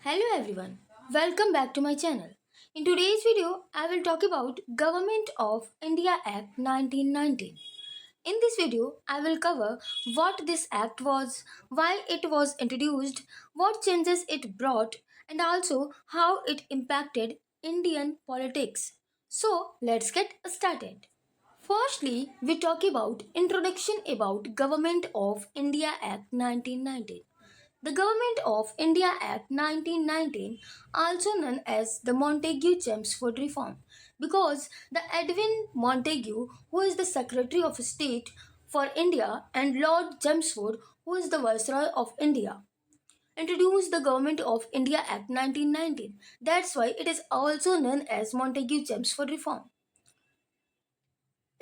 Hello everyone, welcome back to my channel. In today's video, I will talk about Government of India Act 1919. In this video, I will cover what this act was, why it was introduced, what changes it brought, and also how it impacted Indian politics. So, let's get started. Firstly, we talk about introduction about Government of India Act 1919. The Government of India Act 1919, also known as the Montagu-Chelmsford Reform, because the Edwin Montagu, who is the Secretary of State for India, and Lord Chelmsford, who is the Viceroy of India, introduced the Government of India Act 1919. That's why it is also known as Montagu-Chelmsford Reform.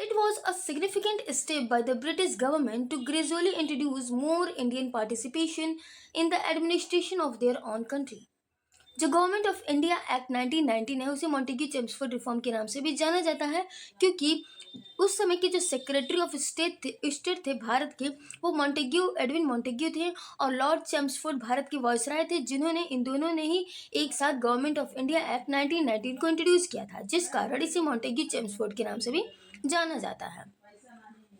It was a significant step by the British government to gradually introduce more Indian participation in the administration of their own country. जो government of India act 1919 है उसे Montagu Chelmsford reform के नाम से भी जाना जाता है क्योंकि उस समय के जो सेक्रेटरी ऑफ स्टेट थे भारत के, वो मॉन्टेग्यू एडविन मॉन्टेग्यू थे और लॉर्ड चेम्सफोर्ड भारत के वायसराय थे, जिन्होंने इन दोनों ने ही एक साथ गवर्नमेंट ऑफ इंडिया एक्ट 1919 को इंट्रोड्यूस किया था, जिस कारण इसे मॉन्टेग्यू चेम्सफोर्ड के नाम से भी जाना जाता है।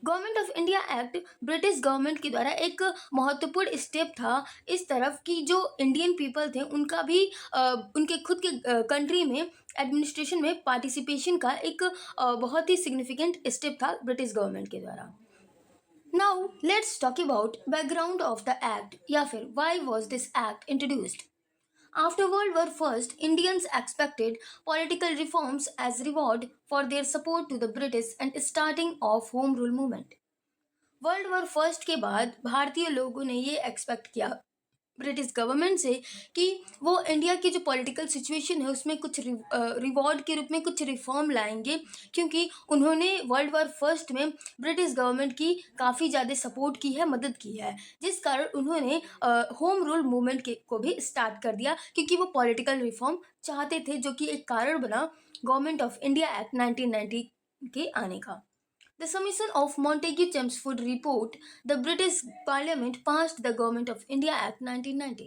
Government of India act British government के द्वारा एक महत्वपूर्ण स्टेप था इस तरफ कि जो इंडियन पीपल थे उनका भी उनके खुद के कंट्री में एडमिनिस्ट्रेशन में पार्टिसिपेशन का एक बहुत ही सिग्निफिकेंट स्टेप था ब्रिटिश गवर्नमेंट के द्वारा। Now let's talk about background of the act या फिर why was this act introduced. After World War I, Indians expected political reforms as reward for their support to the British and starting of Home Rule movement. World war first के बाद भारतीय लोगों ने ये expect किया British government से कि वो इंडिया की जो पॉलिटिकल सिचुएशन है उसमें कुछ रिवॉर्ड के रूप में कुछ रिफॉर्म लाएंगे, क्योंकि उन्होंने वर्ल्ड वॉर फर्स्ट में ब्रिटिश गवर्नमेंट की काफ़ी ज़्यादा सपोर्ट की है, मदद की है, जिस कारण उन्होंने होम रूल मूवमेंट के को भी स्टार्ट कर दिया क्योंकि वो पॉलिटिकल रिफॉर्म चाहते थे, जो कि एक कारण बना गवर्नमेंट ऑफ इंडिया एक्ट 1990 के आने का। The submission of Montagu-Chelmsford report, the British Parliament passed the Government of India Act 1990.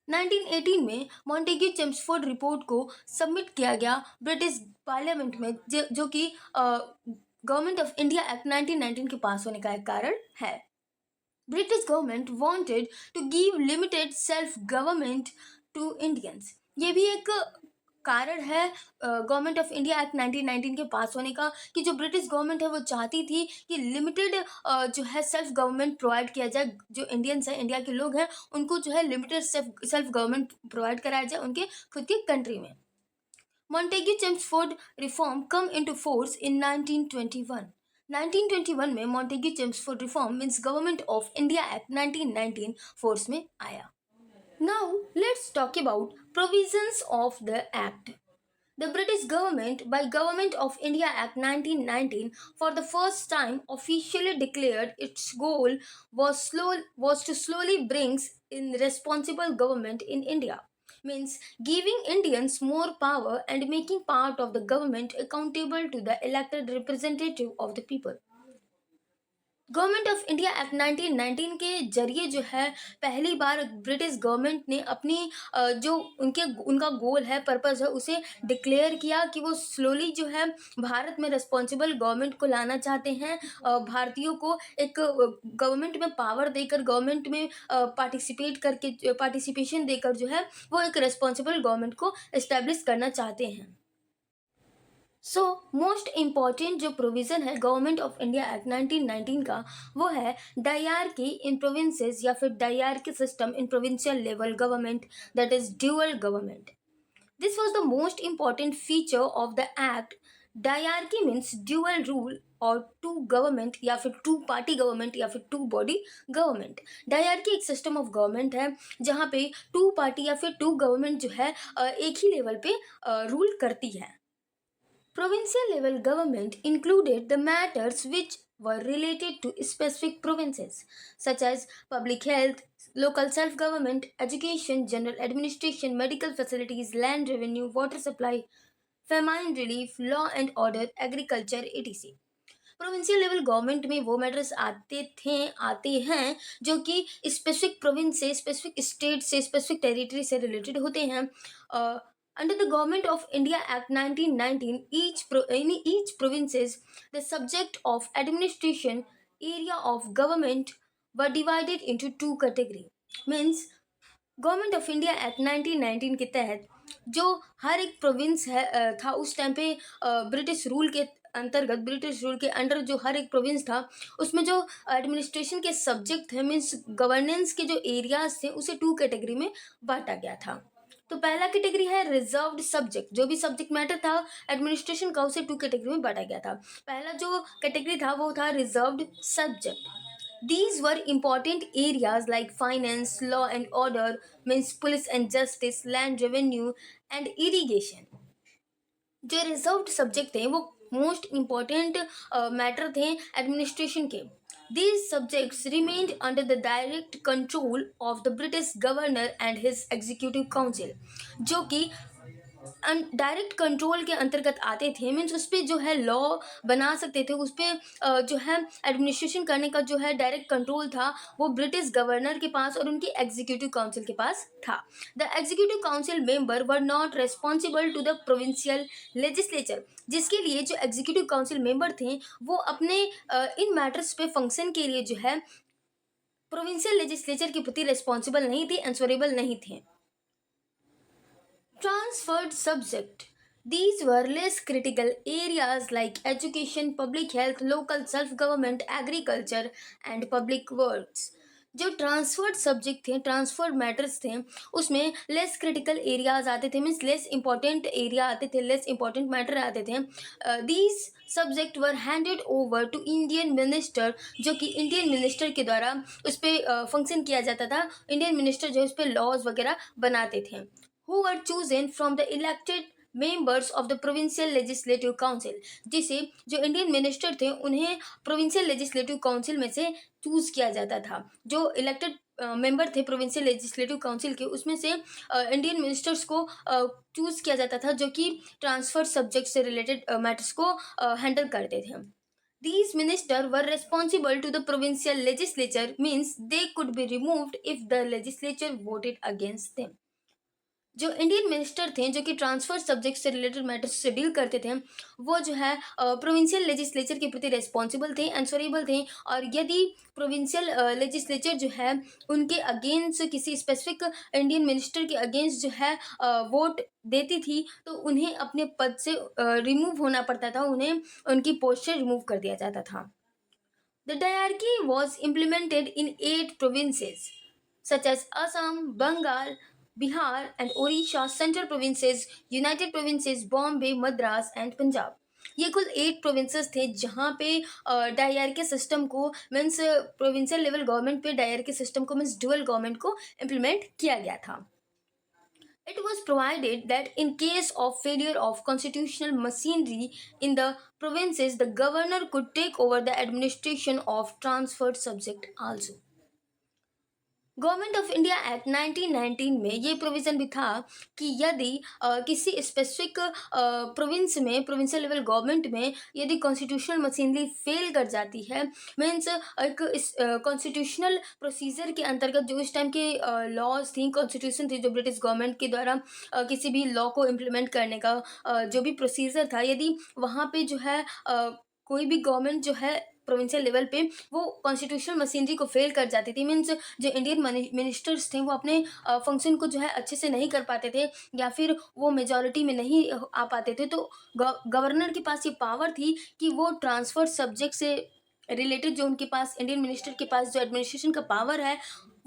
1918 में मॉन्टेग्यू चेम्सफोर्ड रिपोर्ट को सबमिट किया गया ब्रिटिश पार्लियामेंट में, जो कि गवर्नमेंट ऑफ इंडिया एक्ट 1919 के पास होने का एक कारण है। British government wanted to give limited self government to Indians. ये भी एक कारण है गवर्नमेंट ऑफ इंडिया एक्ट 1919 के पास होने का कि जो ब्रिटिश गवर्नमेंट है वो चाहती थी कि लिमिटेड जो है सेल्फ गवर्नमेंट प्रोवाइड किया जाए, जो इंडियंस हैं, इंडिया के लोग हैं, उनको जो है लिमिटेड सेल्फ गवर्नमेंट प्रोवाइड कराया जाए उनके खुद के कंट्री में। Montagu Chelmsford reform come into force in 1921। 1921 में Montagu Chelmsford reform means Government of India act 1919 force में आया। Now let's talk about provisions of the Act. The British government, by Government of India Act 1919, for the first time officially declared its goal was to slowly bring in responsible government in India. Means giving Indians more power and making part of the government accountable to the elected representative of the people. Government of India act 1919 के जरिए जो है पहली बार British government ने अपनी जो उनका गोल है, पर्पस है, उसे डिक्लेयर किया कि वो स्लोली जो है भारत में रिस्पॉन्सिबल गवर्नमेंट को लाना चाहते हैं। भारतीयों को एक गवर्नमेंट में पावर देकर, गवर्नमेंट में पार्टिसिपेशन देकर जो है वो एक रिस्पॉन्सिबल गवर्नमेंट को इस्टेब्लिश करना चाहते हैं। सो मोस्ट इम्पॉर्टेंट जो प्रोविज़न है गवर्नमेंट ऑफ इंडिया एक्ट 1919 का, वो है डायरकी इन प्रोविंसेस या फिर dyarchy system in provincial level government, that is dual government. This was the most important feature of the act. Dyarchy means dual rule और to government या फिर to party government या फिर टू बॉडी गवर्नमेंट। डायरकी एक system of government है जहाँ पे to party या फिर टू गवर्नमेंट जो है एक ही लेवल पे रूल करती है। Provincial level government included the matters which were related to specific provinces, such as public health, local self government, education, general administration, medical facilities, land revenue, water supply, famine relief, law and order, agriculture, etc. Provincial level government में वो matters आते हैं जो कि specific province से, specific state से, specific territory से related होते हैं। Under the government of India act 1919, in each provinces the subject of administration area of government were divided into two category, means government of India act 1919 के तहत जो हर एक province था उस टाइम पे, ब्रिटिश रूल के अंतर्गत, ब्रिटिश रूल के अंडर जो हर एक प्रोविंस था उसमें जो एडमिनिस्ट्रेशन के सब्जेक्ट थे, मीन्स गवर्नेंस के जो एरियाज थे, उसे टू कैटेगरी में बांटा गया था। तो पहला कैटेगरी है रिजर्व्ड सब्जेक्ट, जो भी सब्जेक्ट मैटर था एडमिनिस्ट्रेशन का उसे टू कैटेगरी में बांटा गया था। पहला जो कैटेगरी था वो था reserved subject. These were important areas like finance, law and order, means police and justice, land revenue and irrigation. जो रिजर्व्ड सब्जेक्ट थे वो मोस्ट इम्पॉर्टेंट मैटर थे एडमिनिस्ट्रेशन के। These subjects remained under the direct control of the British governor and his executive council, जो कि direct control के अंतर्गत आते थे, मीन्स उस पर जो है लॉ बना सकते थे, उस पर जो है एडमिनिस्ट्रेशन करने का जो है डायरेक्ट कंट्रोल था वो ब्रिटिश गवर्नर के पास और उनकी एग्जीक्यूटिव काउंसिल के पास था। The executive council member were not responsible to the provincial legislature, जिसके लिए जो एग्जीक्यूटिव काउंसिल मेंबर थे वो अपने इन मैटर्स पे फंक्शन के लिए जो है प्रोविंशियल लेजिस्लेचर के प्रति रेस्पॉन्सिबल नहीं थे, आंसरेबल नहीं थे। Transferred subject. These were less critical areas like education, public health, local self-government, agriculture and public works. जो ट्रांसफर्ड सब्जेक्ट थे, ट्रांसफर्ड मैटर्स थे, उसमें लेस क्रिटिकल एरियाज आते थे, मीन्स लेस इंपॉर्टेंट एरिया आते थे, लेस इंपॉर्टेंट मैटर आते थे। These subject were handed over to Indian minister, जो कि इंडियन मिनिस्टर के द्वारा उस पर फंक्शन किया जाता था। इंडियन मिनिस्टर जो है उस पर लॉज वगैरह बनाते थे। who were chosen from the elected members of the provincial legislative council, जिसे जो इंडियन मिनिस्टर थे उन्हें प्रोविंशियल लेजिस्लेटिव काउंसिल में से चूज किया जाता था। जो इलेक्टेड मेंबर थे प्रोविंशियल लेजिस्लेटिव काउंसिल के, उसमें से इंडियन मिनिस्टर्स को चूज किया जाता था जो कि ट्रांसफर सब्जेक्ट से रिलेटेड मैटर्स को हैंडल करते थे। These ministers were responsible to the provincial legislature, means they could be removed if the legislature voted against them. जो इंडियन मिनिस्टर थे जो कि ट्रांसफर सब्जेक्ट से रिलेटेड मैटर्स से डील करते थे वो जो है प्रोविंशियल लेजिस्लेचर के प्रति रेस्पॉन्सिबल थे, आंसरेबल थे। और यदि प्रोविंशियल लेजिस्लेचर जो है उनके अगेंस्ट, किसी स्पेसिफिक इंडियन मिनिस्टर के अगेंस्ट जो है वोट देती थी तो उन्हें अपने पद से रिमूव होना पड़ता था, उन्हें उनकी पोस्ट से रिमूव कर दिया जाता था। The dyarchy was implemented in 8 provinces such as Assam, Bengal, Bihar and Odisha, Central Provinces, United Provinces, Bombay, Madras and Punjab। ये कुल 8 प्रोविंसेस थे जहाँ पे डायरकी सिस्टम को, मीन्स प्रोविंशियल लेवल गवर्नमेंट पे डायरकी सिस्टम को, मीन्स ड्यूअल गवर्नमेंट को implement किया गया था। It was provided that in case of failure of constitutional machinery in the provinces, the governor could take over the administration of transferred subject also। Government of India act 1919 में ये provision भी था कि यदि किसी स्पेसिफिक प्रोविंस में, provincial level government में यदि कॉन्स्टिट्यूशनल मशीनरी फेल कर जाती है, मीन्स एक कॉन्स्टिट्यूशनल प्रोसीजर के अंतर्गत जो इस टाइम के लॉज थी, कॉन्स्टिट्यूशन थी जो ब्रिटिश गवर्नमेंट के द्वारा किसी भी लॉ को इम्प्लीमेंट करने का जो भी प्रोसीजर था, यदि वहाँ पे जो है कोई भी गवर्नमेंट जो है प्रोविंशियल लेवल पे वो कॉन्स्टिट्यूशनल मशीनरी को फेल कर जाती थी, मीन्स जो इंडियन मिनिस्टर्स थे वो अपने फंक्शन को जो है अच्छे से नहीं कर पाते थे या फिर वो मेजॉरिटी में नहीं आ पाते थे, तो गवर्नर के पास ये पावर थी कि वो ट्रांसफर सब्जेक्ट से रिलेटेड जो उनके पास, इंडियन मिनिस्टर के पास जो एडमिनिस्ट्रेशन का पावर है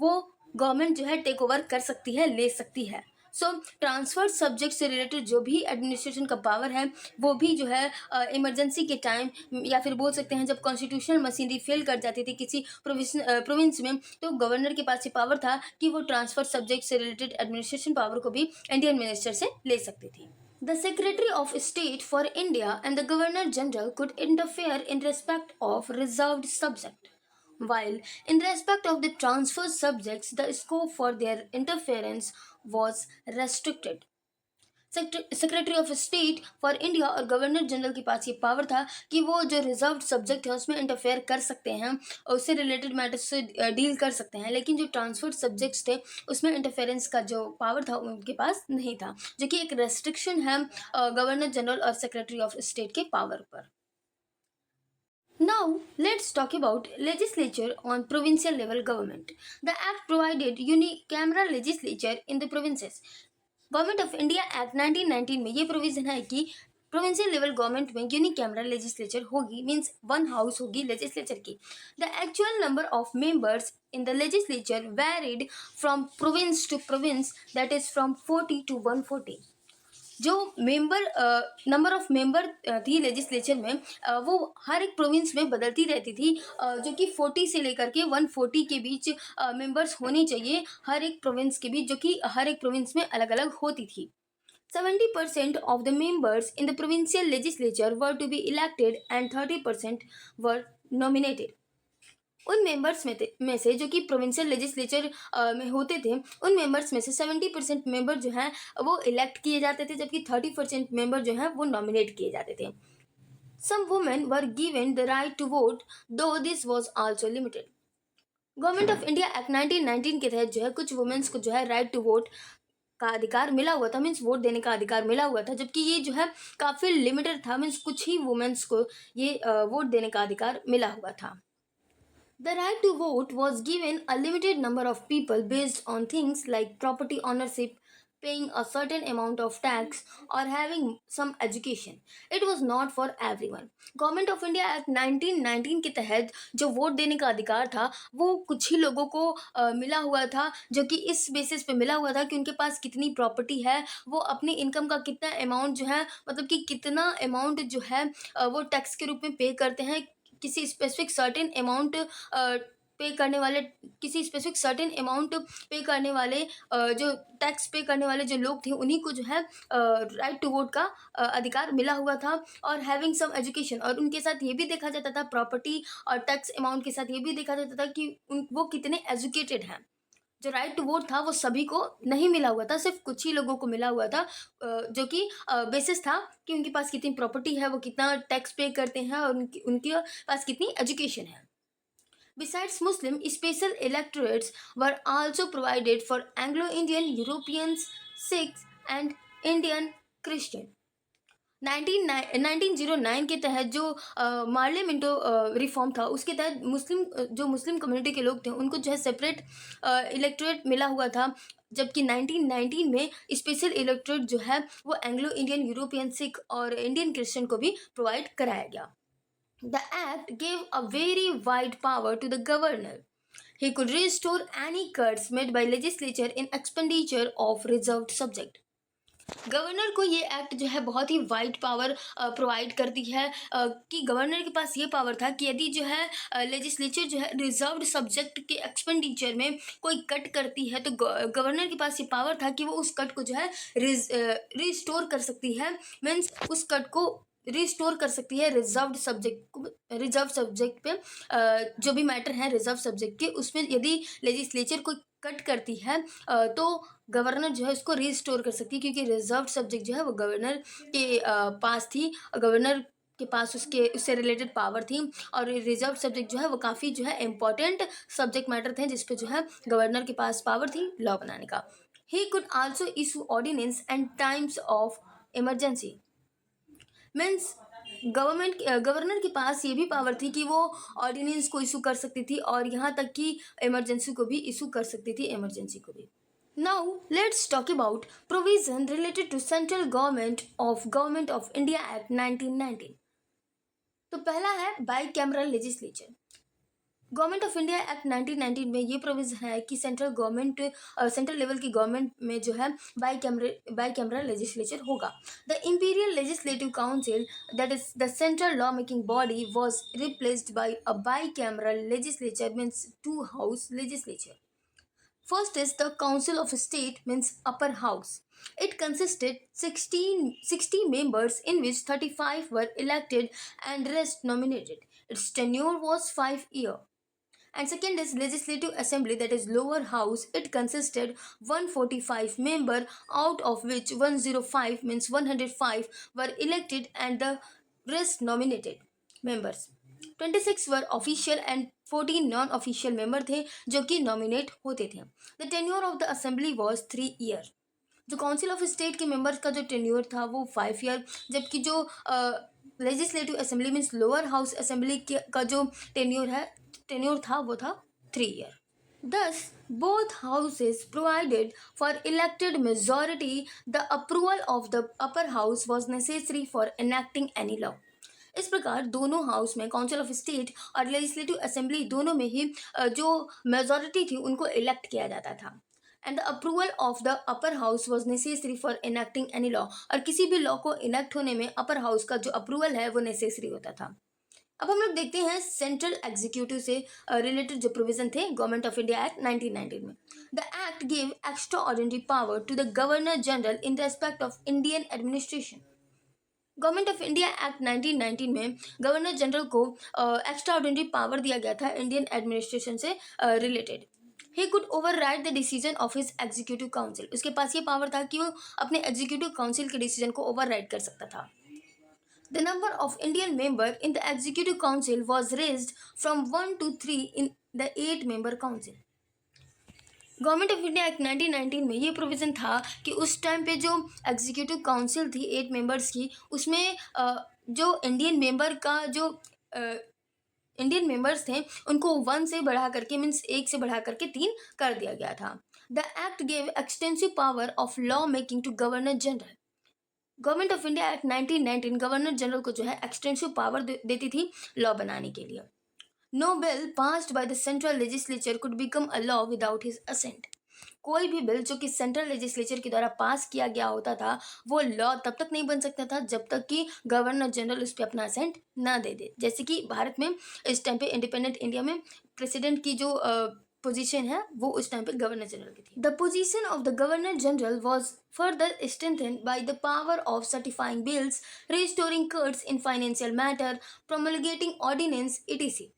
वो गवर्नमेंट जो है टेक ओवर कर सकती है, ले सकती है। सो ट्रांसफर सब्जेक्ट से रिलेटेड जो भी एडमिनिस्ट्रेशन का पावर है वो भी जो है इमरजेंसी के टाइम, या फिर बोल सकते हैं जब कॉन्स्टिट्यूशनल मशीनरी फेल कर जाती थी किसी प्रोविंस में, तो गवर्नर के पास ये पावर था कि वो ट्रांसफर सब्जेक्ट से रिलेटेड एडमिनिस्ट्रेशन पावर को भी इंडियन मिनिस्टर से ले सकती थी। The Secretary of State for India and the Governor General could interfere in respect of reserved subject, while in respect of the transfer subjects, the scope for their interference was restricted. Secretary of state for India और governor general के पास ये power था कि वो जो reserve subject है उसमें इंटरफेयर कर सकते हैं और उससे रिलेटेड मैटर्स से डील कर सकते हैं, लेकिन जो ट्रांसफर्ड सब्जेक्ट्स थे उसमें इंटरफेरेंस का जो पावर था उनके पास नहीं था, जो कि एक रेस्ट्रिक्शन है गवर्नर जनरल और सेक्रेटरी ऑफ स्टेट के पावर पर। Now, let's talk about legislature on provincial level government. The act provided unicameral legislature in the provinces. Government of India act 1919 में ये प्रोविजन है कि प्रोविंशियल लेवल गवर्नमेंट में unicameral legislature होगी, means one house होगी legislature की। The actual number of members in the legislature varied from province to province, that is from 40 to 140। जो number of member थी लेजिस्लेचर में वो हर एक प्रोविंस में बदलती रहती थी, जो कि 40 से लेकर के 140 के बीच मेंबर्स होने चाहिए हर एक प्रोविंस के बीच, जो कि हर एक प्रोविंस में अलग अलग होती थी। 70% of the members in the provincial legislature were to be elected and 30% were nominated. उन मेंबर्स में से जो कि प्रोविंशियल लेजिस्लेचर में होते थे, उन मेंबर्स में से 70% मेंबर जो हैं वो इलेक्ट किए जाते थे, जबकि 30% मेंबर जो हैं वो नॉमिनेट किए जाते थे। Some women were given the right to vote, though this was also limited. Government of India act 1919 के तहत जो है कुछ वुमेन्स को जो है राइट टू वोट का अधिकार मिला हुआ था, मीन्स वोट देने का अधिकार मिला हुआ था, जबकि ये जो है काफ़ी लिमिटेड था, मीन्स कुछ ही वुमेन्स को ये वोट देने का अधिकार मिला हुआ था। The right to vote was given a limited number of people based on things like property ownership, paying a certain amount of tax, or having some education. It was not for everyone. Government of India act 1919 के तहत जो vote देने का अधिकार था वो कुछ ही लोगों को मिला हुआ था, जो कि इस बेसिस पे मिला हुआ था कि उनके पास कितनी प्रॉपर्टी है, वो अपनी इनकम का कितना अमाउंट जो है, मतलब कि कितना अमाउंट जो है वो टैक्स के रूप में पे करते हैं, किसी स्पेसिफिक सर्टेन अमाउंट पे करने वाले किसी स्पेसिफिक सर्टेन अमाउंट पे करने वाले जो टैक्स पे करने वाले जो लोग थे उन्हीं को जो है राइट टू वोट का अधिकार मिला हुआ था। और हैविंग सम एजुकेशन, और उनके साथ ये भी देखा जाता था, प्रॉपर्टी और टैक्स अमाउंट के साथ ये भी देखा जाता था कि वो कितने एजुकेटेड हैं। जो राइट टू वोट था वो सभी को नहीं मिला हुआ था, सिर्फ कुछ ही लोगों को मिला हुआ था, जो कि बेसिस था कि उनके पास कितनी प्रॉपर्टी है, वो कितना टैक्स पे करते हैं और उनके पास कितनी एजुकेशन है। Besides Muslim, special electorates were also provided for Anglo-Indian, Europeans, Sikhs and Indian Christian. 1909 के तहत जो मार्ले मिंटो रिफॉर्म था उसके तहत मुस्लिम कम्युनिटी के लोग थे उनको जो है सेपरेट इलेक्टोरेट मिला हुआ था, जबकि 1919 में स्पेशल इलेक्टोरेट जो है वो एंग्लो इंडियन, यूरोपियन, सिख और इंडियन क्रिश्चियन को भी प्रोवाइड कराया गया। The act gave a very wide power to the governor. He could restore any cuts made by legislature in expenditure of reserved subject. Governor को ये एक्ट जो है बहुत ही वाइड पावर प्रोवाइड करती है, कि गवर्नर के पास ये पावर था कि यदि जो है लेजिस्लेचर जो है रिजर्व्ड सब्जेक्ट के एक्सपेंडिचर में कोई कट करती है तो गवर्नर के पास ये पावर था कि वो उस कट को जो है रिस्टोर कर सकती है, मीन्स उस कट को रिस्टोर कर सकती है रिजर्व सब्जेक्ट पे जो भी मैटर है रिजर्व सब्जेक्ट के, उसमें यदि लेजिस्लेचर कोई कट करती है तो गवर्नर जो है उसको रिस्टोर कर सकती है, क्योंकि रिजर्व सब्जेक्ट जो है वो गवर्नर के पास थी, गवर्नर के पास उससे रिलेटेड पावर थी, और रिजर्व सब्जेक्ट जो है वो काफ़ी जो है इम्पॉर्टेंट सब्जेक्ट मैटर थे जिसपे जो है गवर्नर के पास पावर थी लॉ बनाने का। He could also issue ordinance and times of emergency, means governor के पास ये भी पावर थी कि वो ऑर्डिनेंस को इशू कर सकती थी और यहाँ तक कि इमरजेंसी को भी इशू कर सकती थी, इमरजेंसी को भी। Now let's talk about provision related to central Government of India act 1919। तो पहला है bicameral legislature. Government of India act 1919 में ये प्रोविजन है कि सेंट्रल लेवल की गवर्नमेंट में जो है बाई कैमरल लेजिस्लेचर होगा। The Imperial Legislative Council, that is the central law making body, was replaced by a bicameral legislature, means two house legislature. First is the Council of State, means upper house. It consisted 60 members in which 35 were elected and rest nominated. Its tenure was 5 years. And second is Legislative Assembly, that is lower house. It consisted 145 member, out of which 105 means 105 were elected and the rest nominated members. 26 were official and 14 non-official member थे जो कि nominate होते थे. The tenure of the assembly was 3 year. जो council of state के members का जो tenure था वो 5 ईयर, जबकि जो legislative assembly means lower house assembly का जो टेन्योर था वो था 3 year. Thus, both houses provided for elected majority. The approval of the upper house was necessary for enacting any law. इस प्रकार दोनों हाउस में काउंसिल ऑफ स्टेट और लेजिस्लेटिव असेंबली दोनों में ही जो मेजॉरिटी थी उनको इलेक्ट किया जाता था. And the approval of the upper house was necessary for enacting any law. और किसी भी लॉ को इनेक्ट होने में अपर हाउस का जो अप्रूवल है वो नेसेसरी होता था. अब हम लोग देखते हैं सेंट्रल एग्जीक्यूटिव से रिलेटेड जो प्रोविजन थे गवर्नमेंट ऑफ इंडिया एक्ट 1919 में. The act give extraordinary power to the governor general in respect of Indian administration. Government of India act 1919 में गवर्नर जनरल को एक्स्ट्रा ऑर्डिनरी पावर दिया गया था Indian administration से related. He could override the decision of his executive council. उसके पास ये power था कि वो अपने एग्जीक्यूटिव काउंसिल के डिसीजन को ओवरराइड कर सकता था. The number of Indian member in the Executive Council was raised from 1 to 3 in the 8-member council. Government of India act 1919 में ये प्रोविज़न था कि उस टाइम पे जो एग्जीक्यूटिव काउंसिल थी 8 मेंबर्स की, उसमें जो इंडियन मेंबर का जो इंडियन मेंबर्स थे उनको 1 से बढ़ा करके मीन्स 1 से बढ़ा करके 3 कर दिया गया था. The act gave extensive power of law making to governor general. Government of India act 1919 governor general को जो है एक्सटेंसिव पावर देती थी लॉ बनाने के लिए. No bill passed by the central legislature could become a law without his assent. कोई भी बिल जो कि सेंट्रल लेजिस्लेचर के द्वारा पास किया गया होता था वो लॉ तब तक नहीं बन सकता था जब तक कि गवर्नर जनरल उस पर अपना असेंट ना दे दे. जैसे कि भारत में इस टाइम पे इंडिपेंडेंट इंडिया में प्रेसिडेंट की जो पोजीशन है वो उस टाइम पे गवर्नर जनरल की थी. The position of the governor general was further strengthened by the power of certifying bills, restoring courts in financial matter, promulgating ordinance etc.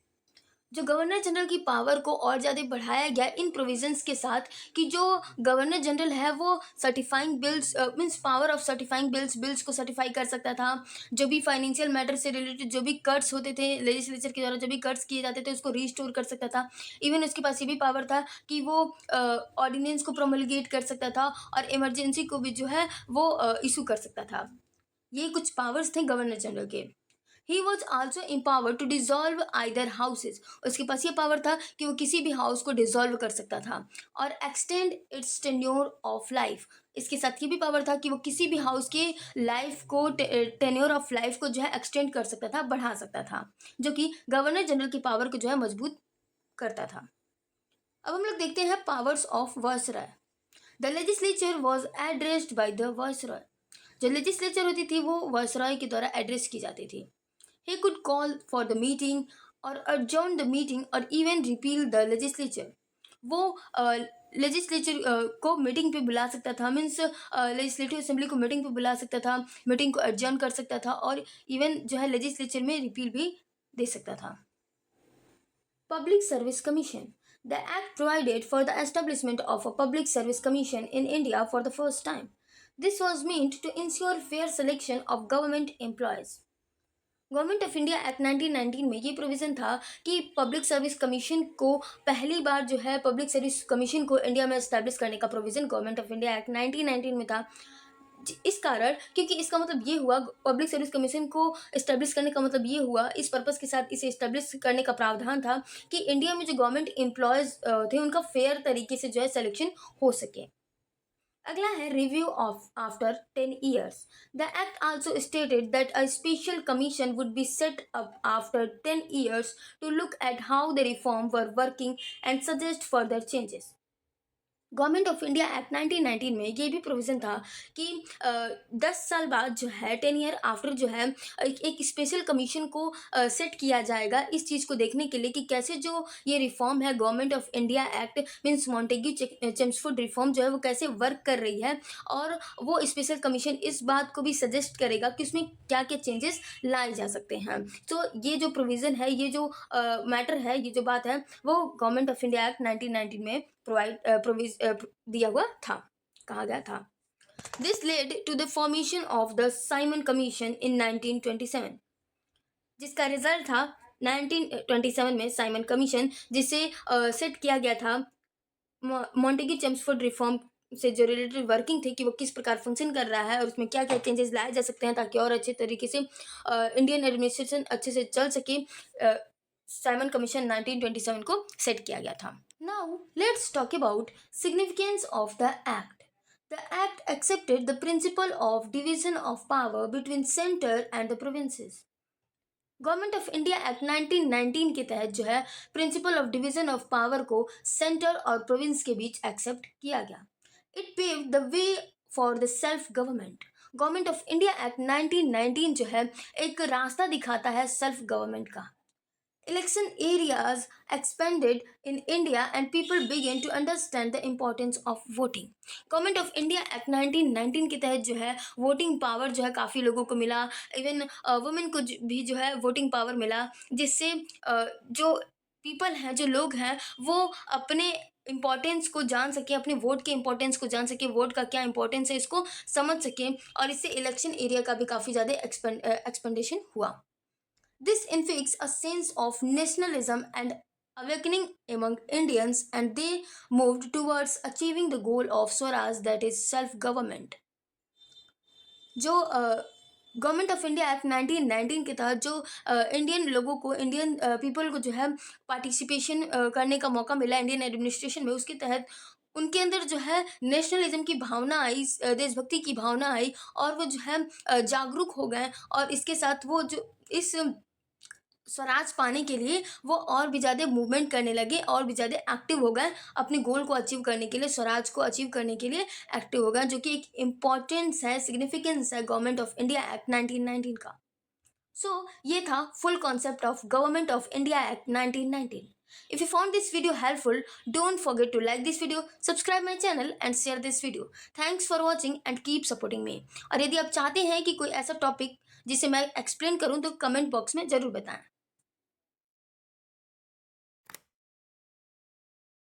जो गवर्नर जनरल की पावर को और ज़्यादा बढ़ाया गया इन प्रोविजंस के साथ कि जो गवर्नर जनरल है वो certifying bills means power of certifying bills को सर्टिफाई कर सकता था. जो भी फाइनेंशियल मैटर से रिलेटेड जो भी कट्स होते थे लेजिस्लेचर के द्वारा जो भी कट्स किए जाते थे उसको रिस्टोर कर सकता था. इवन उसके पास ये भी पावर था कि वो ऑर्डिनेंस को प्रोमलगेट कर सकता था और इमरजेंसी को भी जो है वो इशू कर सकता था. ये कुछ पावर्स थे गवर्नर जनरल के. He was also empowered to dissolve either houses. उसके पास ये पावर था कि वो किसी भी हाउस को डिसॉल्व कर सकता था और extend it's tenure of life. इसके साथ ये भी पावर था कि वो किसी भी हाउस के लाइफ को टेन्योर ऑफ लाइफ को जो है एक्सटेंड कर सकता था, बढ़ा सकता था, जो कि गवर्नर जनरल की पावर को जो है मजबूत करता था. अब हम लोग देखते हैं powers of viceroy. The legislature was addressed by the viceroy. जो लेजिस्लेचर होती थी वो वायसरॉय के द्वारा एड्रेस की जाती थी. He could call for the meeting or adjourn the meeting or even repeal the legislature. वो लेजिस्लेचर को मीटिंग पे बुला सकता था, मीन्स लेजिस्लेटिव असेंबली को मीटिंग पे बुला सकता था, मीटिंग को एडजर्न कर सकता था और इवन जो है लेजिस्लेचर में रिपील भी दे सकता था. Public service commission. The act provided for the establishment of a public service commission in India for the first time. This was meant to ensure fair selection of government employees. Government of India act 1919 में ये provision था कि public service commission को पहली बार जो है public service commission को India में इस्टेब्लिश करने का provision government of India act 1919 में था. इस कारण क्योंकि इसका मतलब ये हुआ पब्लिक सर्विस कमीशन को इस्टेब्लिश करने का मतलब ये हुआ, इस पर्पज़ के साथ इसे इस्टेब्लिश करने का प्रावधान था कि इंडिया में जो गवर्नमेंट एम्प्लॉयज़ थे उनका फेयर तरीके से जो है सिलेक्शन हो सके. अगला है review of after 10 years. The act also stated that a special commission would be set up after 10 years to look at how the reform were working and suggest further changes. Government of India act 1919 में ये भी provision था कि 10 साल बाद जो है 10 year after जो है एक स्पेशल कमीशन को सेट किया जाएगा इस चीज़ को देखने के लिए कि कैसे जो ये रिफ़ॉर्म है Government of India Act means Montagu Chelmsford reform जो है वो कैसे वर्क कर रही है। और वो स्पेशल कमीशन इस बात को भी सजेस्ट करेगा कि उसमें क्या-क्या चेंजेस लाए जा सकते हैं। तो ये जो प्रोविज़न है, ये जो मैटर है, ये जो बात है वो गवर्नमेंट ऑफ इंडिया एक्ट 1919 में दिया हुआ था, कहा गया था। This led to the formation of the Simon Commission in 1927, जिसका रिजल्ट था 1927 में साइमन कमीशन, जिसे सेट किया गया था मॉन्टेग्यू चेम्सफोर्ड रिफॉर्म से जो रिलेटेड वर्किंग थी कि वो किस प्रकार फंक्शन कर रहा है और उसमें क्या क्या चेंजेस लाए जा सकते हैं ताकि और अच्छे तरीके से इंडियन एडमिनिस्ट्रेशन अच्छे से चल सके। साइमन कमीशन 1927 को सेट किया गया था। Now let's talk about significance of the act. The act accepted the principle of division of power between centre and the provinces. Government of India act 1919 के तहत जो है principle of division of power को centre और province के बीच accept किया गया। It pave the way for the self government. Government of India act 1919 जो है एक रास्ता दिखाता है सेल्फ गवर्नमेंट का। Election areas expanded in India and people began to understand the importance of voting. Government of India act 1919 के तहत जो है वोटिंग पावर जो है काफ़ी लोगों को मिला। इवन वुमेन को भी जो है वोटिंग पावर मिला, जिससे जो पीपल हैं, जो लोग हैं, वो अपने इम्पोर्टेंस को जान सकें, अपने वोट के इम्पोर्टेंस को जान सकें, वोट का क्या इंपॉर्टेंस है इसको समझ सकें, और इससे इलेक्शन एरिया का भी काफ़ी ज़्यादा एक्सपेंडेशन हुआ। This inflicts a sense of nationalism and awakening among Indians, and they moved towards achieving the goal of Swaraj, that is self government. जो गवर्नमेंट ऑफ इंडिया एक्ट 1919 के तहत जो इंडियन लोगों को, इंडियन पीपल को जो है पार्टिसिपेशन करने का मौका मिला इंडियन एडमिनिस्ट्रेशन में, उसके तहत उनके अंदर जो है नेशनलिज्म की भावना आई, देशभक्ति की भावना आई, और वो जो है जागरूक हो गए, और इसके साथ वो जो इस स्वराज पाने के लिए वो और भी ज़्यादा मूवमेंट करने लगे, और भी ज़्यादा एक्टिव हो गए अपने गोल को अचीव करने के लिए, स्वराज को अचीव करने के लिए एक्टिव हो गए, जो कि एक इम्पॉर्टेंस है, सिग्निफिकेंस है गवर्नमेंट ऑफ इंडिया एक्ट 1919 का। सो ये था full concept of government of India act 1919। If you found this video helpful, don't forget to like this video, subscribe my channel and share this video. Thanks for watching and keep supporting me. और यदि आप चाहते हैं कि कोई ऐसा topic जिसे मैं एक्सप्लेन करूं तो कमेंट बॉक्स में ज़रूर बताएं।